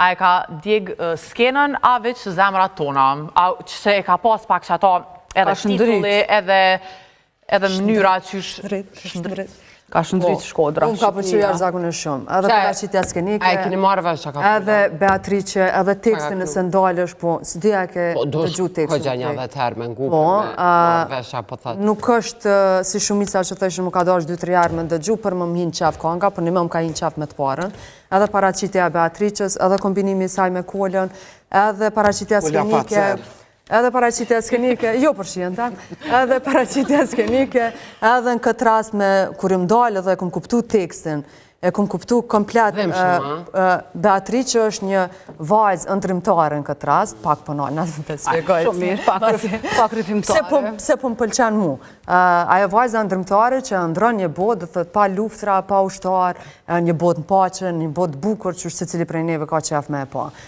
a e ka djeg skenën, a veç zemra tona, a që e ka pas pak që ato edhe titulli, edhe mënyra që shëndrit. Ka shëndrit Shkodra. Unë ka përqy jashtëzakonisht shumë. Edhe paraqitja skenike. A e keni marrë vesh që ka përqy? Edhe Beatrice, edhe tekstin nëse ndalësh, po, së dhja ke të gju tekstin. Po, gjanja dhe terme në gupë me vesha, po thëtë. Nuk është si shumica që thëshë më ka dash 2-3 jarë me ndëgju për më hinë qaf kanga, për një më ka hinë qaf me të parën. Edhe paraqitja Beatrices, edhe kombinimi saj me Kolën, edhe paraqitja skenike. Edhe paraqitja skenike, jo përshjenta, edhe paraqitja skenike, edhe në këtë rast me kur im dalë edhe e kom kuptu tekstin, e kom kuptu komplet Beatrice është një vajzë ndrimtare në këtë rast, pak përnoj, në të spjegoj. Shumë mirë, pak rrëfimtare. Se po më pëlqen mu. Ajo vajzë ndrimtare që ndron një botë, dhe thët pa luftra, pa ushtar, një botë në pache, një botë bukur, që se cili prej neve ka qef me e pa.